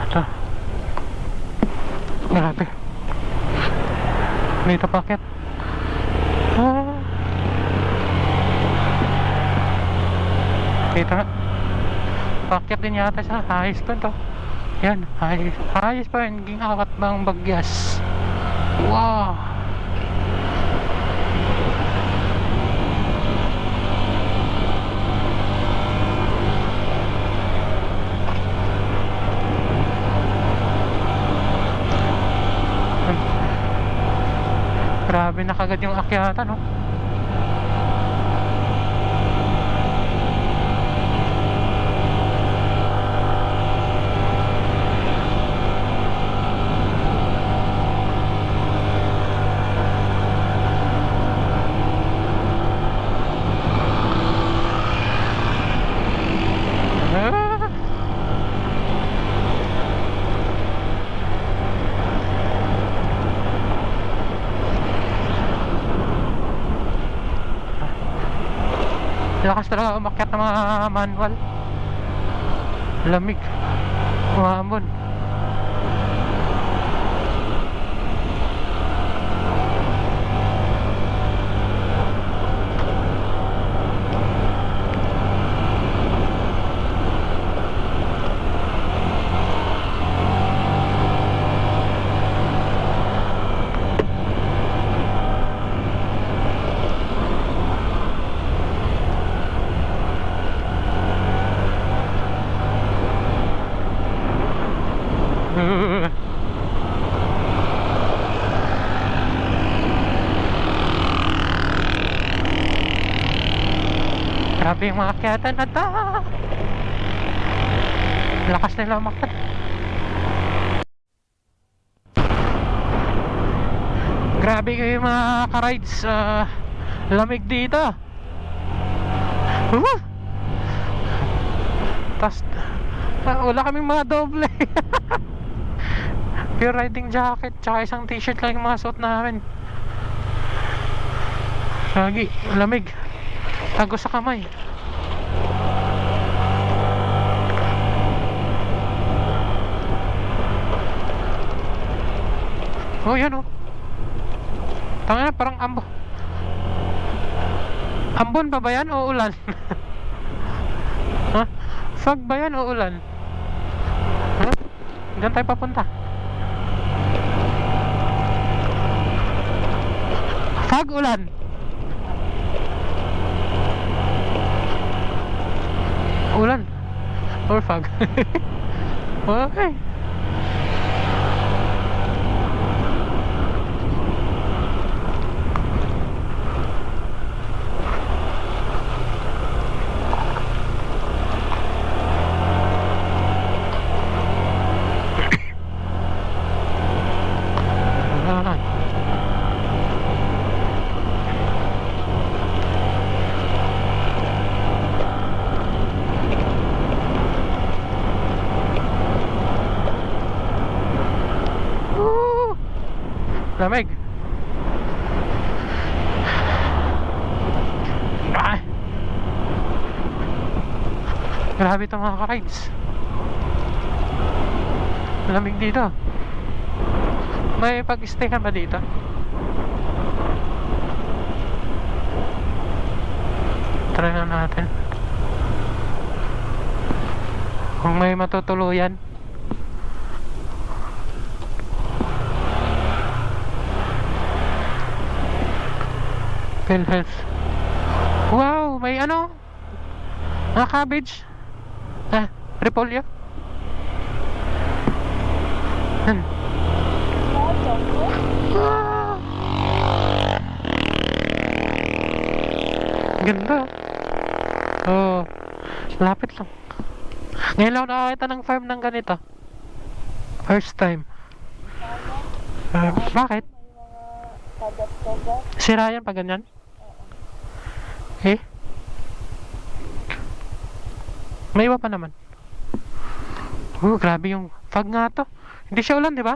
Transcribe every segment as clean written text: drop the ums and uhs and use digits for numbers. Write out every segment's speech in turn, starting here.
Ito. Grabe. Dito paket. Ah. Dito nga. Paket din yata siya. Ayos pa ito. Yan. Ayos pa yun. Gingakat bang bagyas. Wow. Grabe na kagad yung akyatan, no? Ah! Lakas talaga umakyat ng mga manual. Lamig. Umambon. Grabe yung mga akyatan na ta. Lakas nila umakyat. Grabe kayo mga ka-rides. Lamig dito. Tas wala kaming mga doble. Pure riding jacket tsaka isang t-shirt lang yung mga suot namin. Lagi, lamig. Tagos sa kamay. Oh, yan oh. Tanga na, parang ambon pa ba yan o ulan? Ha? Fog ba yan o ulan? Ha? Diyan tayo papunta. Fog, ulan. Ulan or fog. Okay. Lamig. Ah. Grabe itong mga ka-rides. Lamig dito. May pag-stay ka ba dito? Try na natin kung may matutuluyan. PhilHealth. Wow, may ano? Mga cabbage. Repolyo. Ganda. Oh, lapit lang. Ngayon lang nakakita ng farm ng ganito. First time. Bakit? Sira yan pag ganyan? Eh? May iba pa naman. Grabe yung fog nga to. Hindi siya ulan, di ba?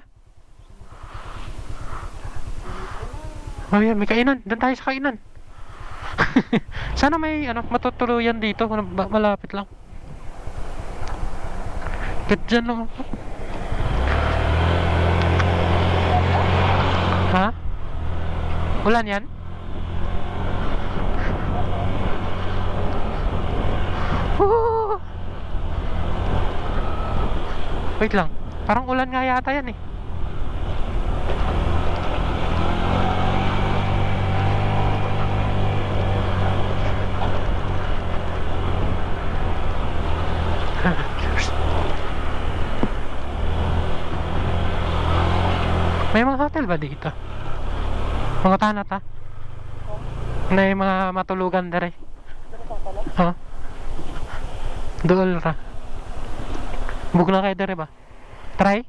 Oh, yan, may kainan. Doon tayo sa kainan. Sana may matutuluyan dito. Malapit lang. Kahit dyan lang ako. Ha? Ulan yan? Woo! Wait lang. Parang ulan nga yata yan eh. May mga hotel ba dito? Mga tanat ha? Na yung mga matulugan dere. Ha? Dool ra. Bug na kayo dere ba? Try?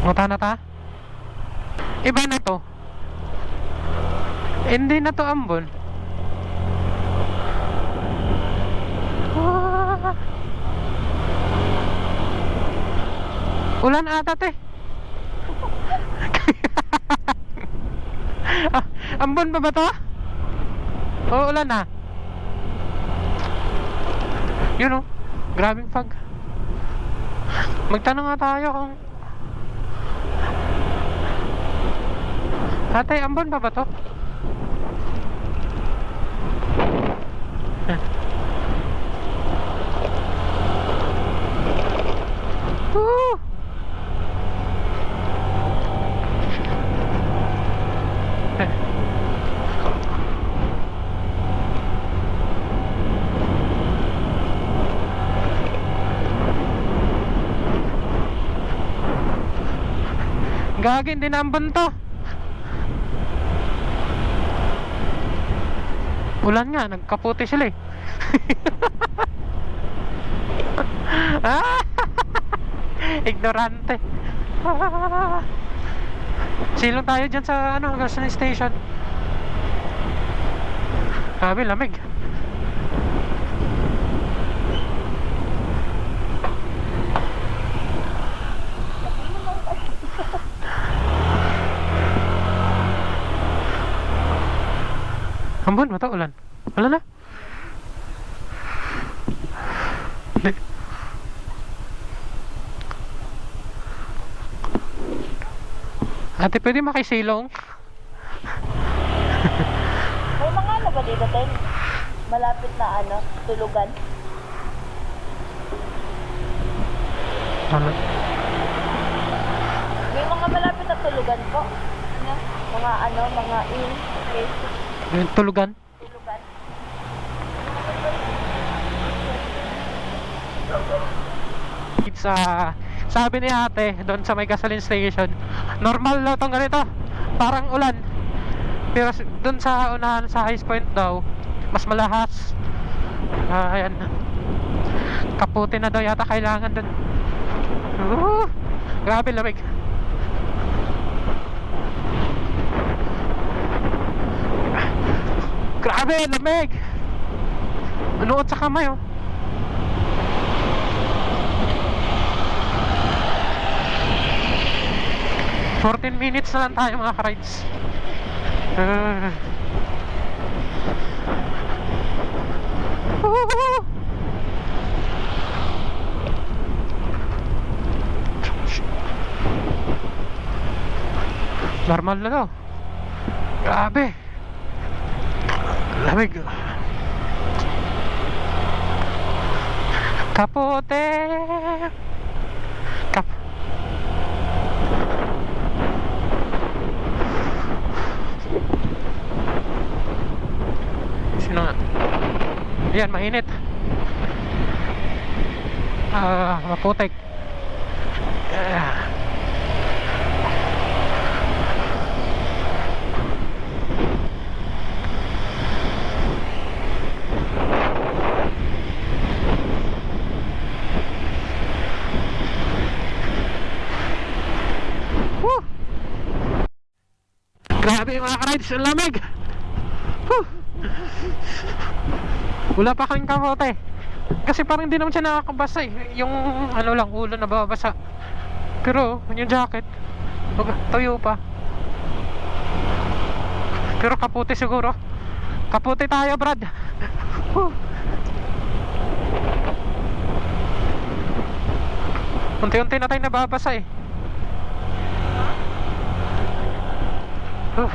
Mga tanat ha? Iba na to. Hindi na to Ambon. Ah. Ulan ata te. Ambon pa ba to? Oo, ulan na. Yun o, grabing fog. Magtanong nga tayo kung Ate, Ambon pa ba to? Woo! Gagin din Ambon to. Ulan nga, nagkaputi sila eh. Ignorante. Silong tayo dyan sa gasoline station. Sabi, lamig. Ambon, mata ulan. Ulan na. Ate, pwede makisilong? May mga ano ba dito, Ten? Malapit na tulugan? Ano? May mga malapit na tulugan po. Ano? Mga inn, places, Yung tulugan? tulugan. It's sabi ni ate doon sa may gasoline station, normal daw tong ganito, parang ulan. Pero doon sa unahan sa Highest Point daw, mas malahas. Ayan, kaputi na daw yata kailangan doon. Grabe lamig. Grabe lamig. Nuot sa kamay oh. $14 minutes na lang tayo mga ka-rides. Normal na to. Grabe lamig. Kapote sino nga? Ayan, mainit. Maputik. Woo! Grabe mga ka-rides, ang lamig. Woo! Wala pa kaming kamote. Kasi parang hindi naman siya nakakabasa eh. Yung lang, ulo na babasa. Pero yung jacket tuyo pa. Pero kaputi siguro. Kaputi tayo, Brad. Unti-unti na tayo nababasa eh. Uf.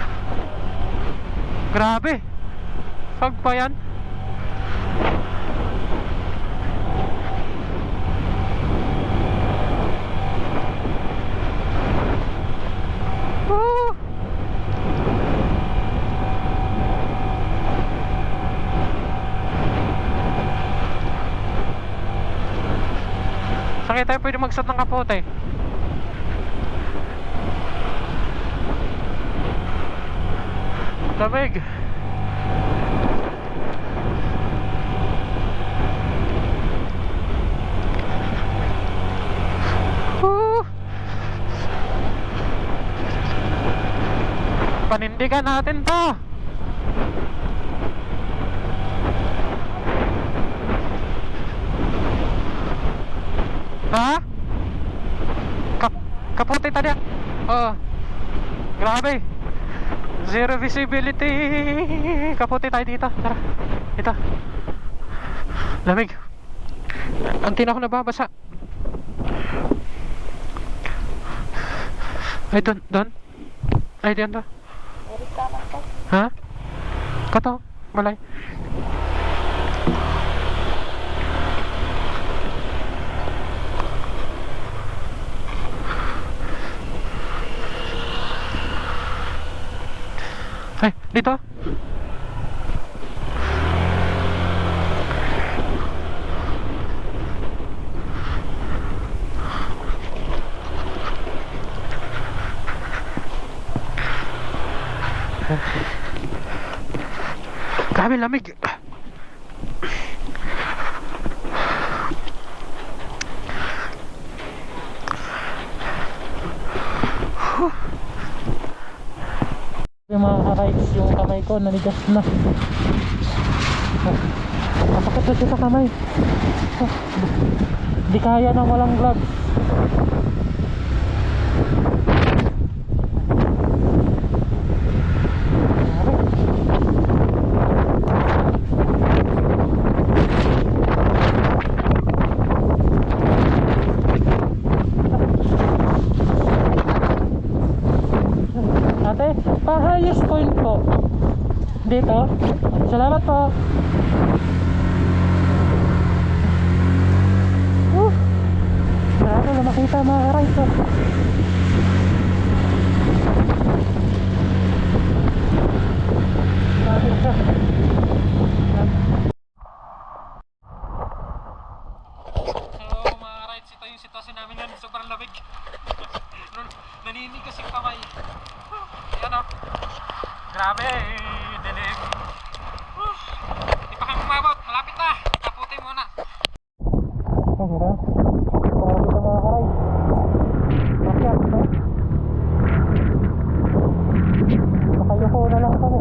Grabe. Fog pa yan. Woo! Saan kayo tayo pwede magsuot ng kapote? Lamig. Woo! Panindigan natin to. Ha? Kapote tadi. Oh. Grabe. Zero visibility. Kapote tayo dito. Tara. Dito. Lamig. Ang tina ko nababasa. Ay, doon. Ay, diyan to. Meron ka man po. Ha? Kato. Malay. Ay, dito. Grabe lamig. Yung mga ka-rides, yung kamay ko nanigas na. Napakit na siya sa kamay. Di kaya nang walang gloves. Ate, pa-highest point po dito. Salamat po. Grabe na makita mga ka-rides. Grabe siya. So mga rides, ito yung sitwasyon namin yan. Sobrang lamig. Naninig kasi kamay. Ayan o. Grabe. Dinig. Hindi pa kami umabot. Malapit na. Taputin muna. Oh, mura. Grabe ka mga ka-rides. Masyat no? Nakayuko na lang kami.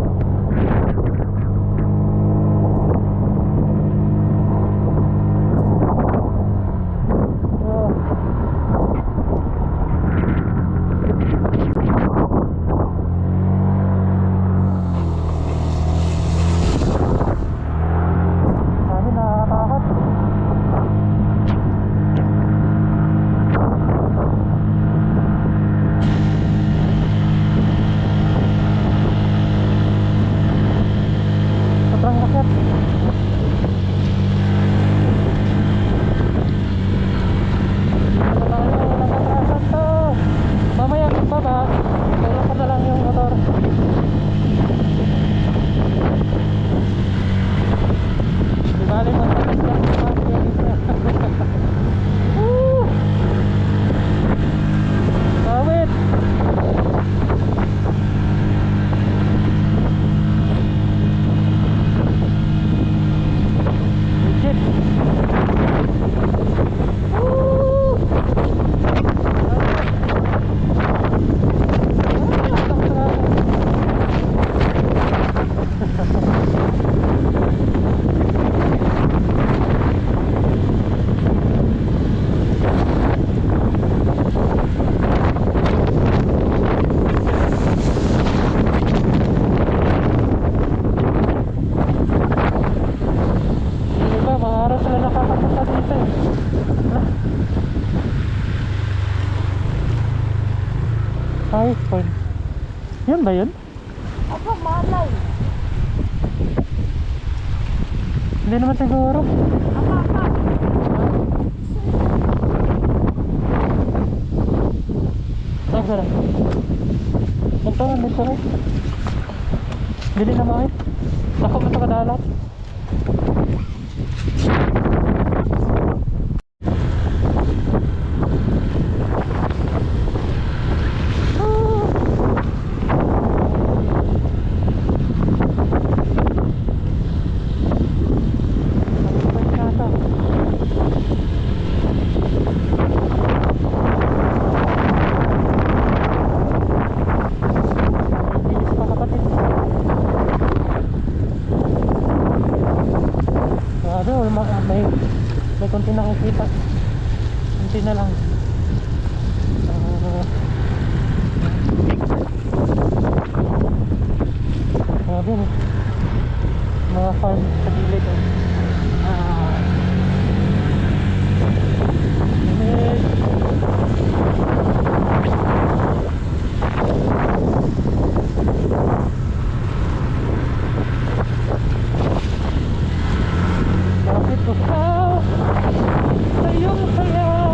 Yun ba yun? malay. Hindi naman siguro. Apa. Saan ka lang? Kantoran dito rin. Bili na mo eh. Ako mo ito kadalat. May konti na nakikita. Konti na lang. Grabe no. Mga farm sa gilid oh. Bakit ko sa iyong sayaw?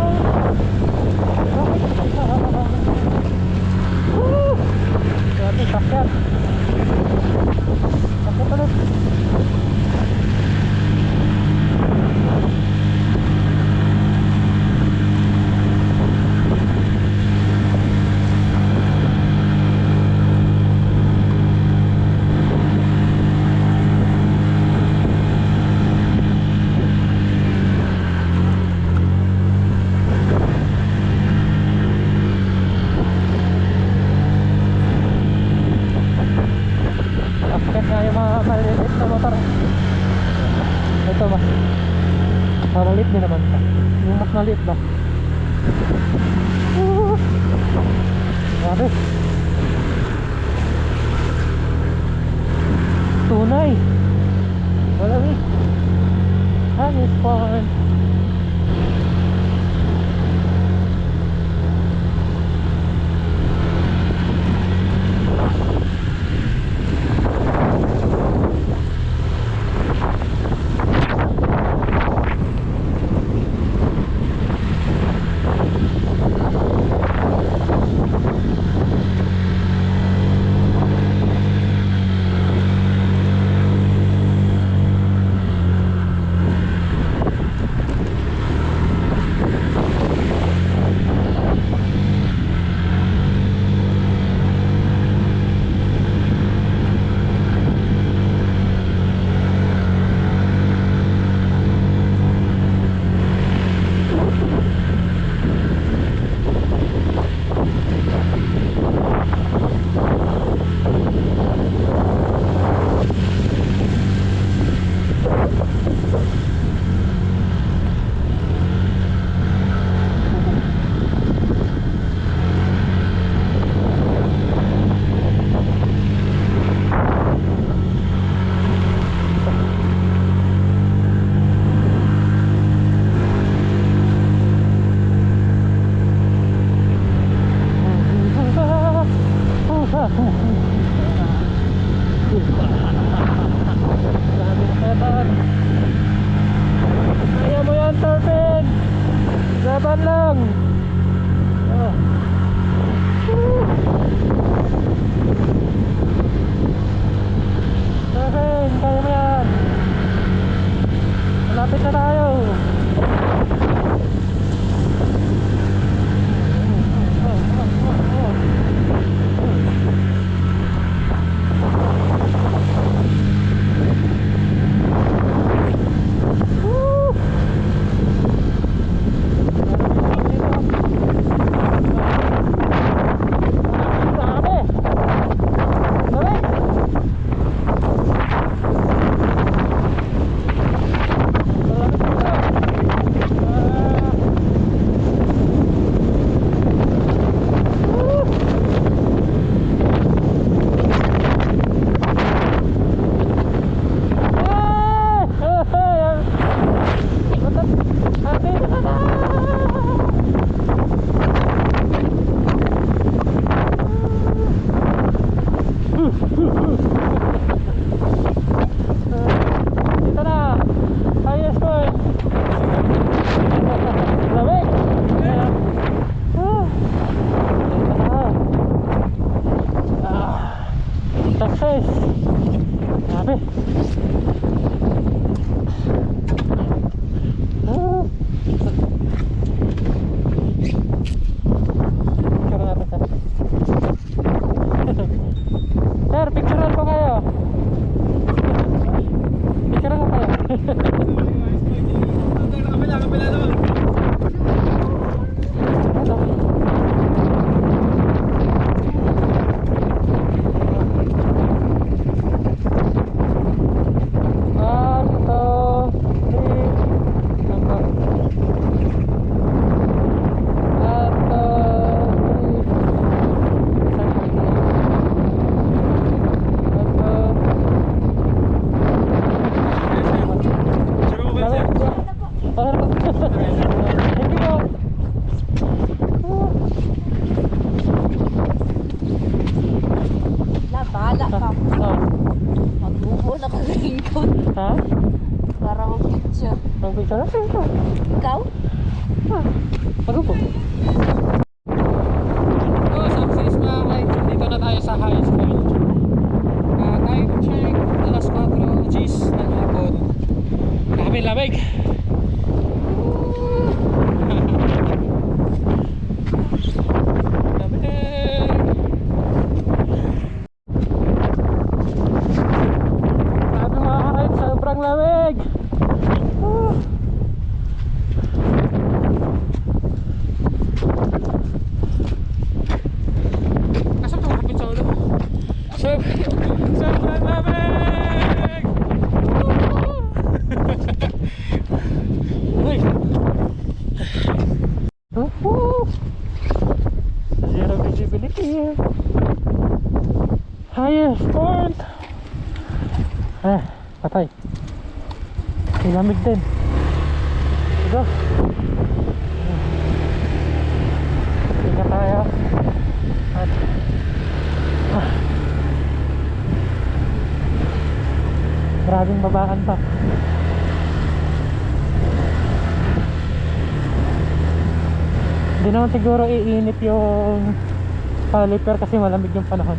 Bakit ka? Grabe, sakit. Sakit ulit. Sakit nga yung mga maliit na motor. Ito mas maliit din naman pa. Yung mas maliit ba? Grabe. Tunay. Malamig. Honey fun. Kaya mo yan, Torpin. Laban lang. Torpin, kaya mo yan. Malapit na tayo. Pagupo. Oh, success mga guys. Dito na tayo sa highest point. Time check, alas 4 G's ng hapon. Grabe lamig. Grabe mga ka-ride, sobrang lamig. Asa ito kapit sa ulo? Sobrang lamig. Uy. Zero visibility. Highest point. Patay. Lamig din. Ito. Ingat tayo. At maraming babaan pa. Hindi naman siguro iinit yung caliper kasi malamig yung panahon.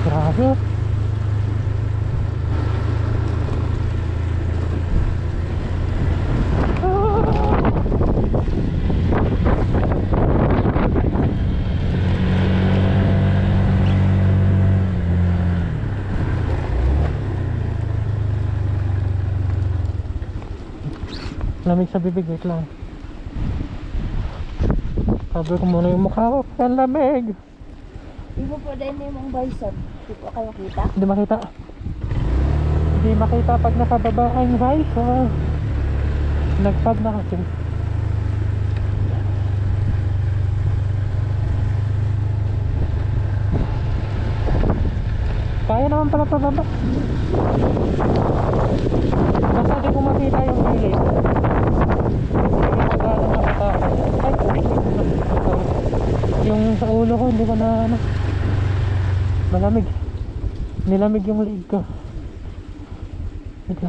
Grabe. Lamig sa bibig, wait lang. Cover ko muna yung mukha ko. Ang lamig. Hindi mo po din yung visor. Hindi po kayo kita. Hindi makita. Hindi makita pag nakababa ang visor. Nagpag na kasi. Kaya naman pala pababa. Basta di ko makita yung gilid. Hindi ko gano'ng makatakot. Ay, yung sa ulo ko hindi ko na ano. Malamig. Nilamig yung liig ko. Ito.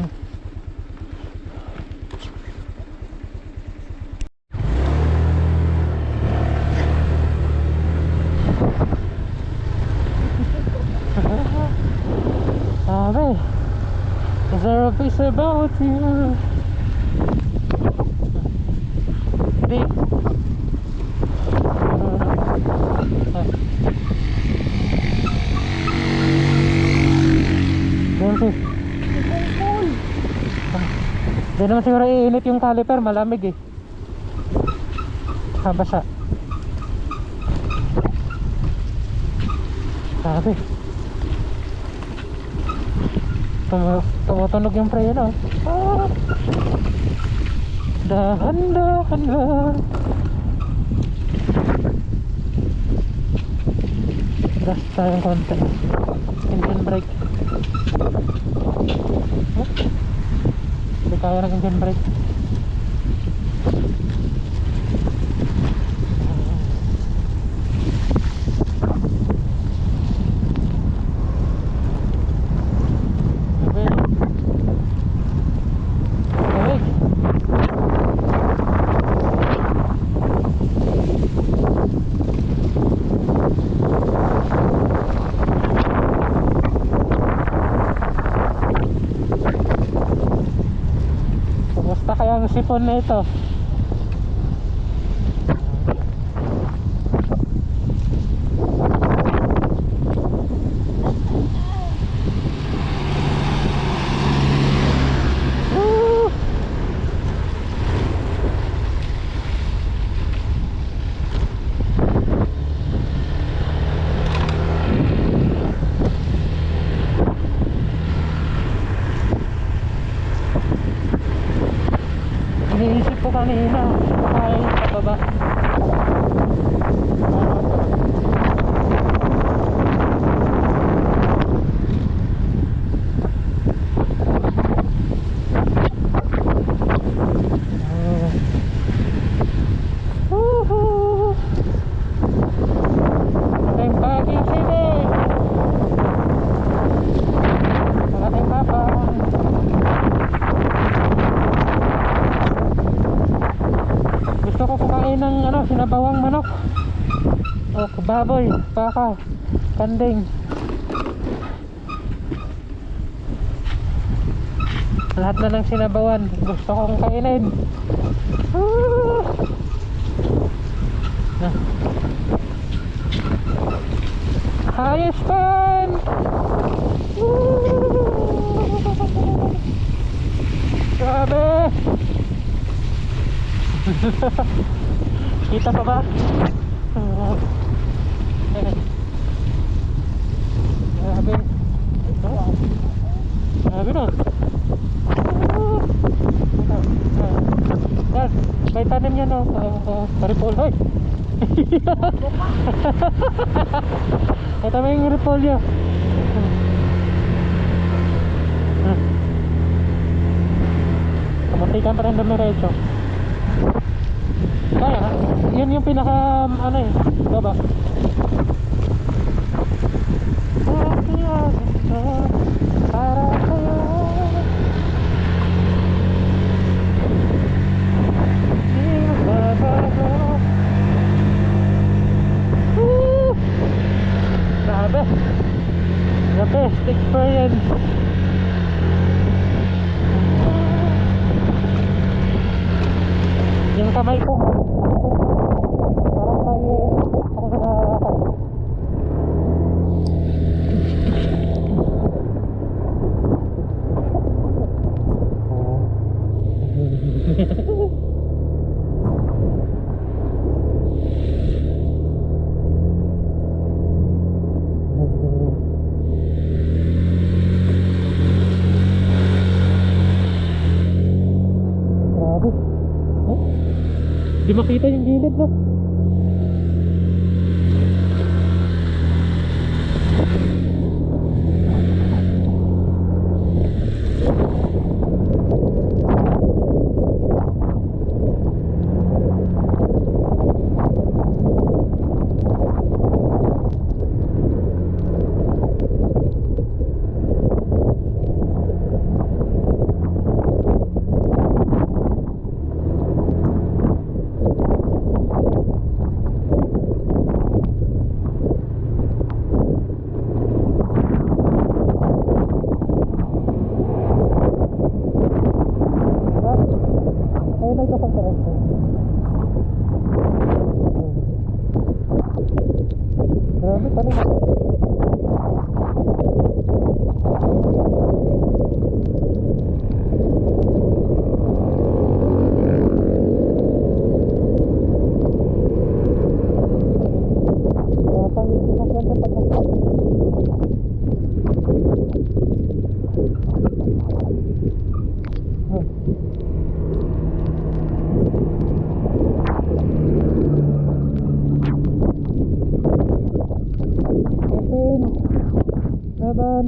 Sabi, is there a piece about you? Di. Hindi naman siguro iinit yung caliper, malamig eh. Basa. Sabi. Tumutunog yung preno. Dahan-dahan lang. Gas tayong konti. Engine brake. Hindi kaya ng engine brake. Kumusta kaya ang sipon na ito? Iniisip ko kanina kaya yung pababa. Ito yung Baguio City. sinabawang manok. O, baboy, baka, kanding. Lahat na ng sinabawan. Gusto kong kainin. Highest point! Grabe! Kita pa ba? Grabe. Grabe no? Yan, may tanim yan no? Paripol, hoy! Ito may yung repolyo. Kamuntikan pa rin dumiretso. Kaya, yun yung pinaka ano eh, baba. Para sa'yo. Di magbabago. Grabe. The best experience. Yung kamay ko parang may ako sa nakakapag. Grabe. Di makita yung gilid no? Grabe pa rin. Laban.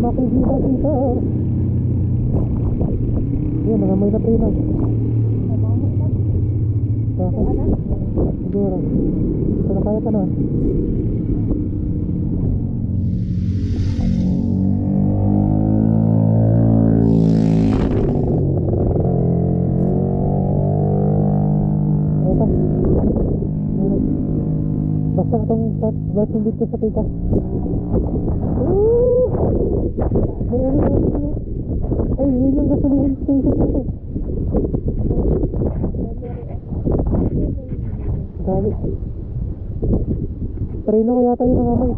makikita dito. Yan, nangamoy na prina. Bakit? Siguro. Pero kaya pa naman. Ito. Basta itong basta dito sa pika. May ano na ito. Ay, yun yung gasolina station natin. Sabi. Treno ko yata yun ang amoy.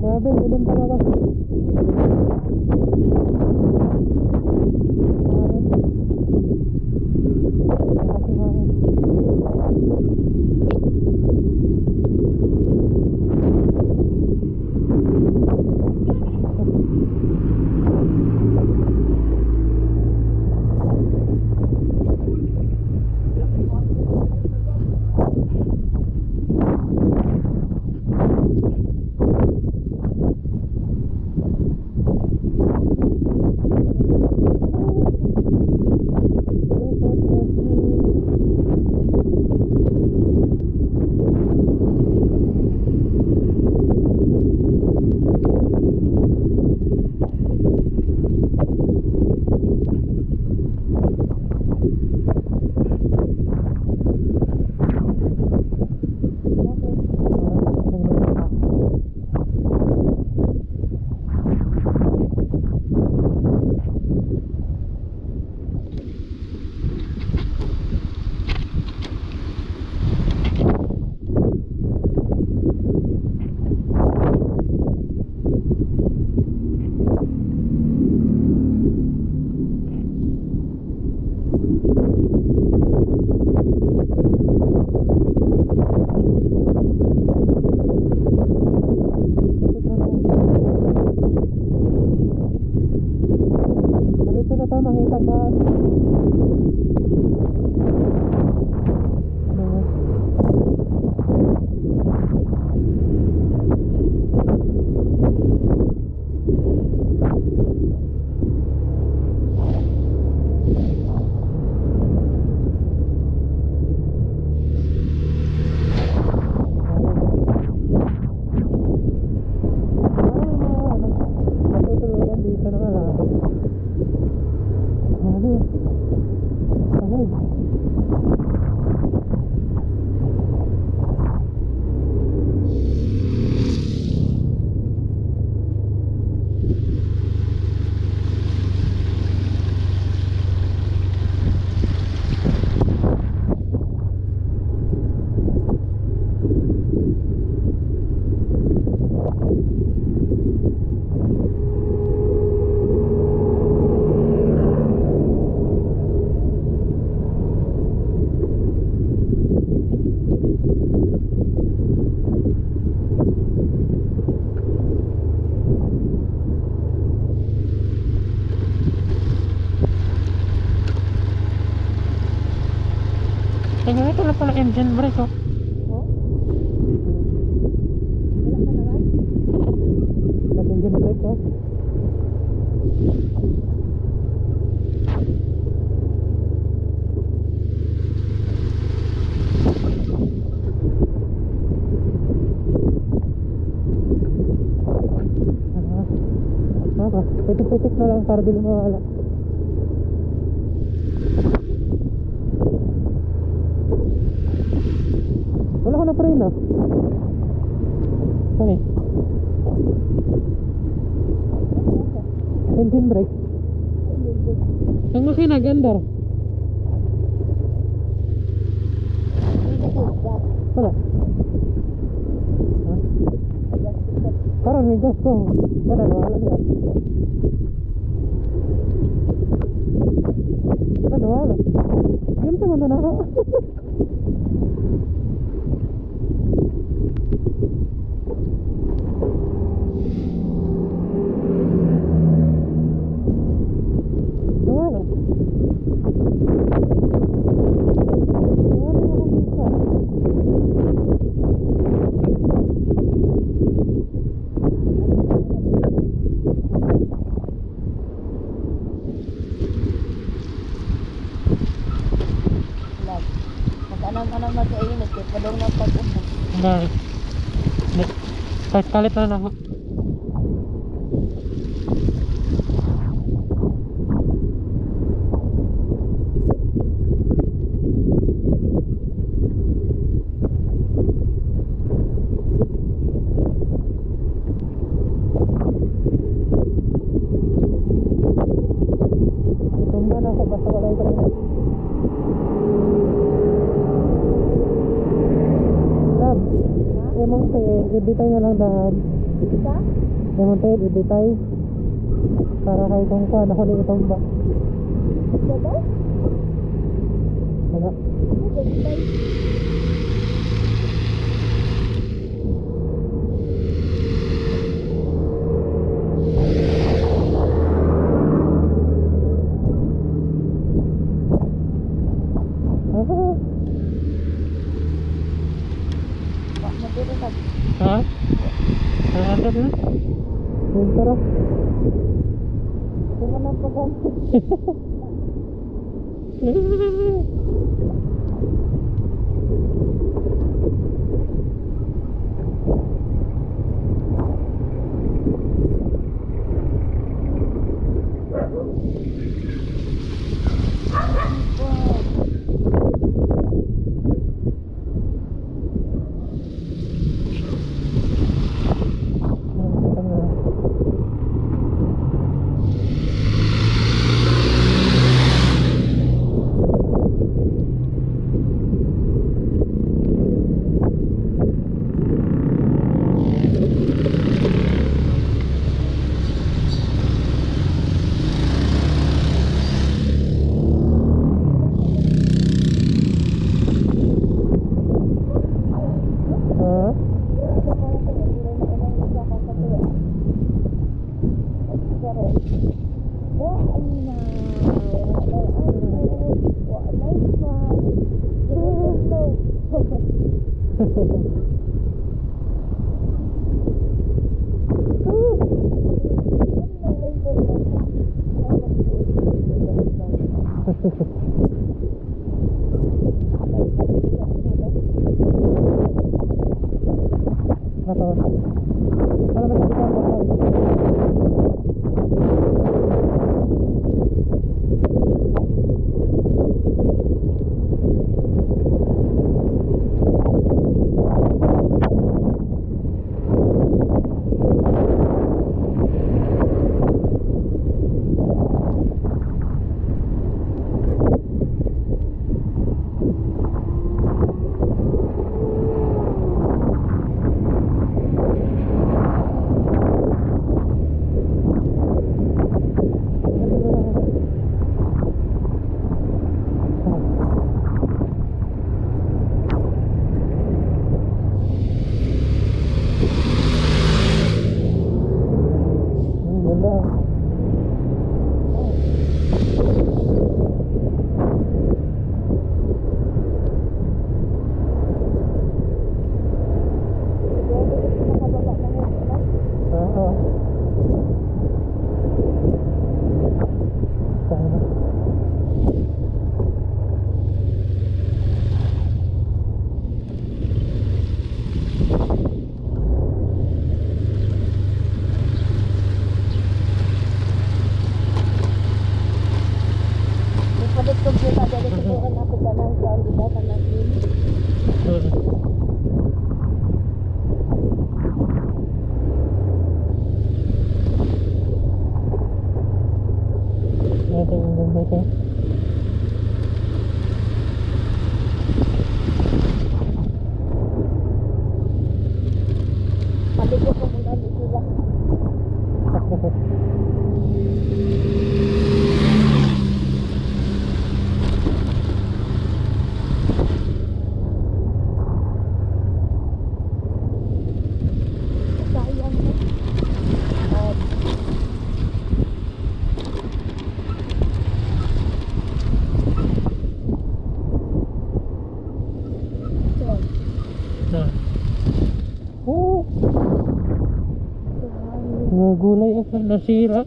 Grabe, ganun talaga. Kaya ito na pala engine brake, oh. Nag-engine brake, oh. Pitik-pitik na lang para di lumawala. Wala ko na preno. Saan eh? Engine brake. Ang makina gandar. Wala. Karon may gas ko. Wala na, wala na. Ano? wala. Yun sa mga naka. Wala. Wala akong kita. Lag. Mag-anam-anam mag-ainit. Kaya padong na pag-umog. Dahil. Kahit kalit na ako. Tumba na ako basta wala ito. Love, emang tayo, ibitay na lang dahil. Isa? Emang tayo, ibitay. Para kahit kung saan ako na itumba. Dada? Wala. Dada? Ah, Wak mo dito ka. ha? Ang agad na? Yung tara. Kung ano pa ba? nasira.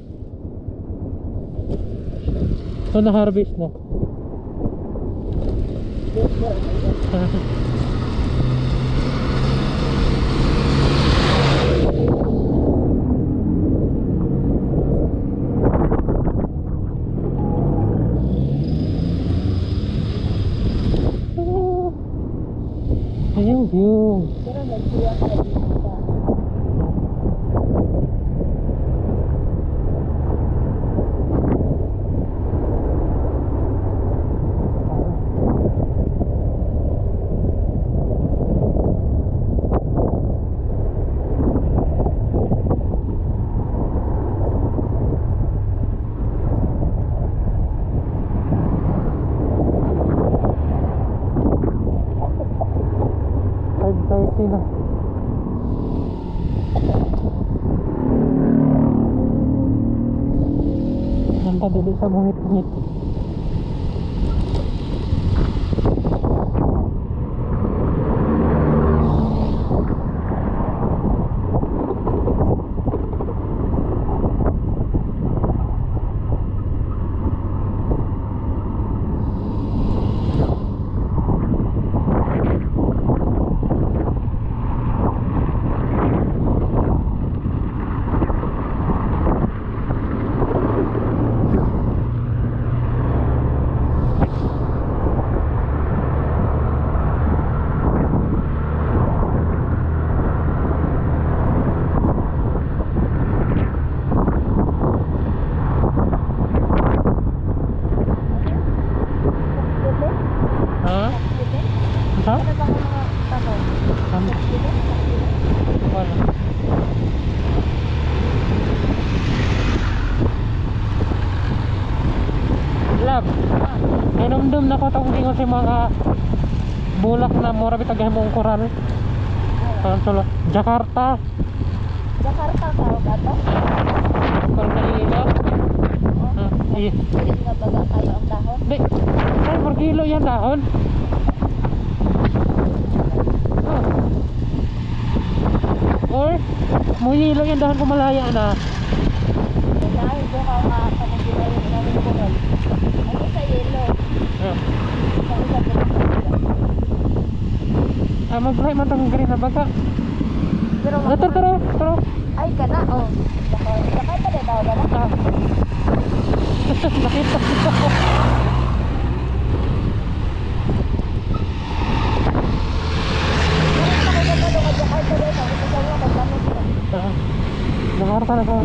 So na-harvest na. Ayun view. Pero nagsiya ka dito sa... Na. Nanta dili sa mungit-mungit. Ha? Ano bang mga tanong? Ano? Wala. Lab, inumdum na ko itong ingon si mga bulak na mura bitagay mong koral. Solo. Jakarta. Jakarta ka ba ito? Kung naiilo. Iya. Hindi nga baga kayo ang dahon? Di, ay, per kilo yan dahon. Or, muyilo yan dahon kung malaya na. Dahil doon ka nga kamagila yung namin buhay. Ano sa yelo? Sa isa Ah, mag-try man itong green na baga. pero Tara. ay ka na, oh. Sakay pa rin daw ba na? Ah. Nakita ko. Jakarta na ko.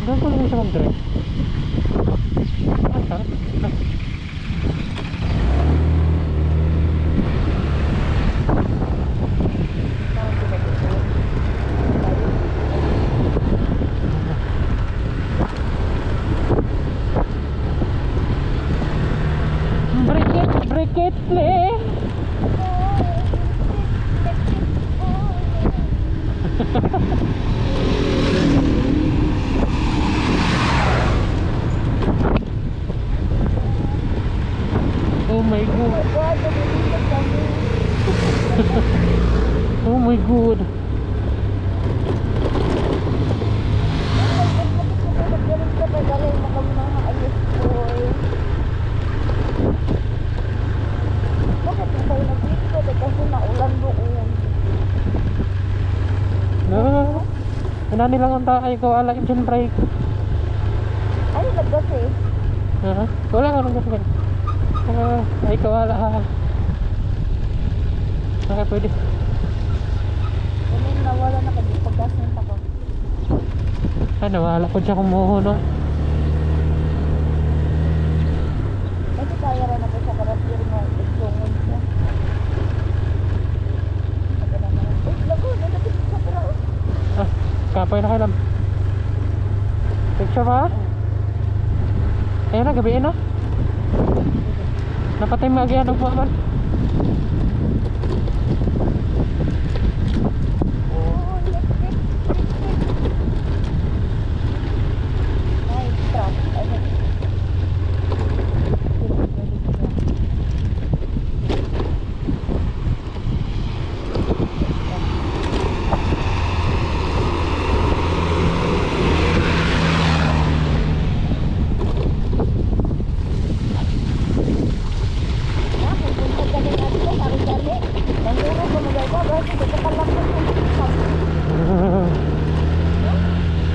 Doon ko lang siya mag-drive. Break it, please. Oh my god. Oh my god. No. Inani lang ang taay ko ala engine brake. Ay, naggas eh. Wala ka nang gasgan. Ay ko ala ha. Okay, pwede. Kunin nawala na kayo paggas ng tako. Ay, nawala ko siya kumuho, no? Kasi kaya rin ako sa karapir mo. Itungon siya. Lago, nalapit sa pera. Kapoy na kayo lang. Picture ba? Ayun na, gabiin na. Napatay mag-iano po man. Ay, truck. Ay,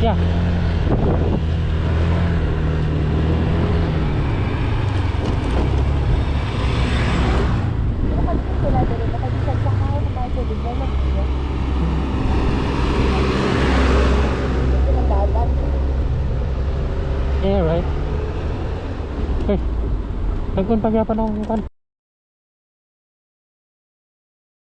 Yeah. Yeah, right. Okay. Nagpunta pa ng kan.